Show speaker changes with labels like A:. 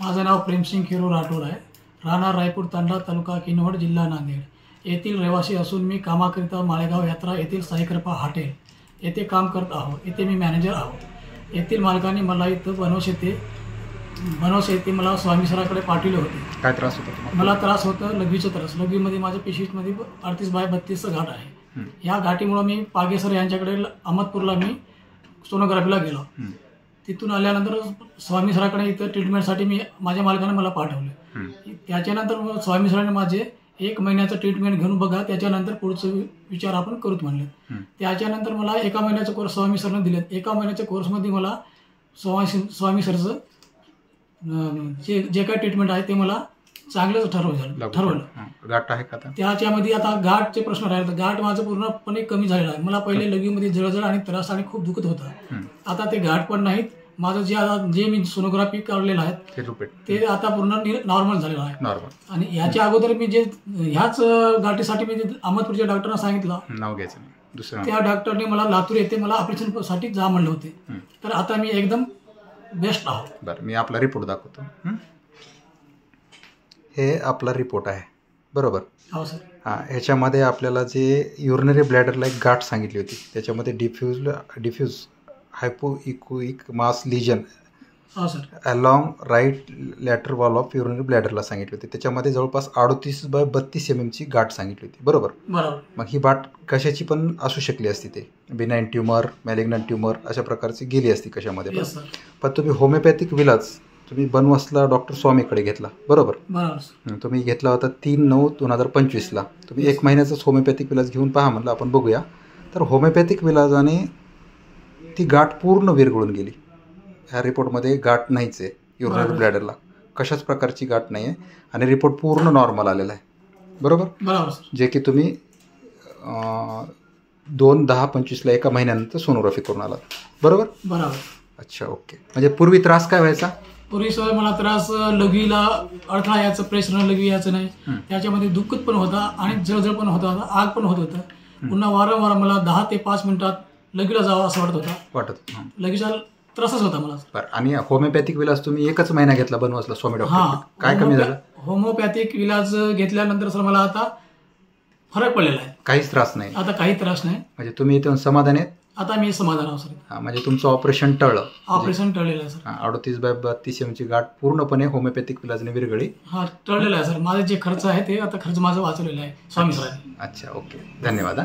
A: माझं नाव प्रेमसिंग खिरू राठोड आहे. राहणार रायपूर तांडा, तालुका किनवट, जिल्हा नांदेड येथील रहिवासी असून मी कामाकरिता माळेगाव यात्रा येथील साईकृपा हॉटेल येथे काम करत आहोत. येथे मी मॅनेजर आहोत. येथील मालकाने मला इथं बनवस येथे मला स्वामी सराकडे पाठवले होते.
B: काय त्रास होता?
A: मला त्रास होता लघवीचा त्रास. लघवीमध्ये माझ्या पेशीमध्ये 38/32 घाट आहे. ह्या घाटीमुळे मी पागेसर यांच्याकडे अहमदपूरला मी सोनोग्राफीला गेलो. तिथून आल्यानंतर स्वामी सराकडे इथं ट्रीटमेंटसाठी माझ्या मालकाने मला पाठवले. त्याच्यानंतर स्वामी सरांनी माझे 1 महिन्याचं ट्रीटमेंट घेऊन बघा, त्याच्यानंतर पुढचं विचार आपण करूत म्हणले. त्याच्यानंतर मला 1 महिन्याचा कोर्स स्वामी सरने दिले. 1 महिन्याच्या कोर्समध्ये मला स्वामी सरचं जे काही ट्रीटमेंट आहे ते मला चांगलंच ठरवलं.
B: गाठ आहे का?
A: त्याच्यामध्ये आता गाठचे प्रश्न राहिले. गाठ माझं पूर्णपणे कमी झालेला आहे. मला पहिले लघवीमध्ये जळजळ आणि त्रास आणि खूप दुखत होता. आता ते गाठ पण नाहीत. माझं जे मी सोनोग्राफी काढलेलं आहे ते आता पूर्ण नॉर्मल झालेलं आहे. आणि याच्या अगोदर मी ह्याच गाठीसाठी मी अहमदपूरच्या डॉक्टरना सांगितलं,
B: नाव घ्यायचं नाही दुसरं.
A: त्या डॉक्टरने मला लातूर येथे मला ऑपरेशनसाठी जा म्हणले होते. तर आता मी एकदम बेस्ट आहोत.
B: बरं, मी आपला रिपोर्ट दाखवतो. हे आपला रिपोर्ट आहे, बरोबर?
A: हो सर.
B: हां, ह्याच्यामध्ये आपल्याला जे युरिनरी ब्लॅडरला एक गाठ सांगितली होती, त्याच्यामध्ये diffuse hypoechoic mass lesion along right lateral wall of urinary ब्लॅडरला सांगितली होती. त्याच्यामध्ये जवळपास 38/32 mm ची गाठ सांगितली होती, बरोबर? मग ही गाठ कशाची पण असू शकली असती. ते बिनाइन ट्युमर, मॅलिग्नंट ट्युमर अशा प्रकारची गेली असती कशामध्ये. पण तुम्ही होमिओपॅथिक विलाज तुम्ही बनवसला डॉक्टर स्वामीकडे घेतला, बरोबर? तुम्ही घेतला होता 3/9/2025ला. तुम्ही 1 महिन्याचाच होमिओपॅथिक विलाज घेऊन पहा म्हणलं, आपण बघूया. तर होमिओपॅथिक विलाजाने ती गाठ पूर्ण विरघळून गेली. ह्या रिपोर्टमध्ये गाठ नाहीच आहे युरिनरी ब्लॅडरला, कशाच प्रकारची गाठ नाही आहे. आणि रिपोर्ट पूर्ण नॉर्मल आलेला आहे, बरोबर? जे की तुम्ही 2/10/25ला 1 महिन्यानंतर सोनोग्राफी करून आलात, बरोबर? अच्छा, ओके. म्हणजे पूर्वी त्रास काय व्हायचा?
A: पूर्वी सर मला त्रास लघवीला अडथळा यायचं, प्रेशर लघवी यायचं नाही. त्याच्यामध्ये दुखत पण होता आणि जळजळ पण होता, आग पण होत होतं. पुन्हा वारंवार मला 10 ते 5 मिनिटात लगीला जावं असं वाटत होता. लगीचा त्रासच होता मला.
B: आणि होमिओपॅथिक विलाज तुम्ही 1च महिना घेतला बनवसला स्वामी डॉक्टर, काय कमी झालं?
A: होमिओपॅथिक विलाज घेतल्यानंतर सर मला आता फरक पडलेला आहे.
B: काहीच त्रास नाही
A: आता, काही त्रास नाही.
B: म्हणजे तुम्ही इथे समाधानी आहेत?
A: आता मी समाधान आहो सर.
B: म्हणजे तुमचं ऑपरेशन टळलं?
A: ऑपरेशन टळलेलं आहे सर.
B: 38/32 mm ची गाठ पूर्णपणे होमिओपॅथिक विलाजने विरघळली.
A: टळलेलं आहे सर. माझे जे खर्च आहे ते आता खर्च माझा वाचवलेला आहे स्वामी सरांनी.
B: अच्छा, ओके. धन्यवाद.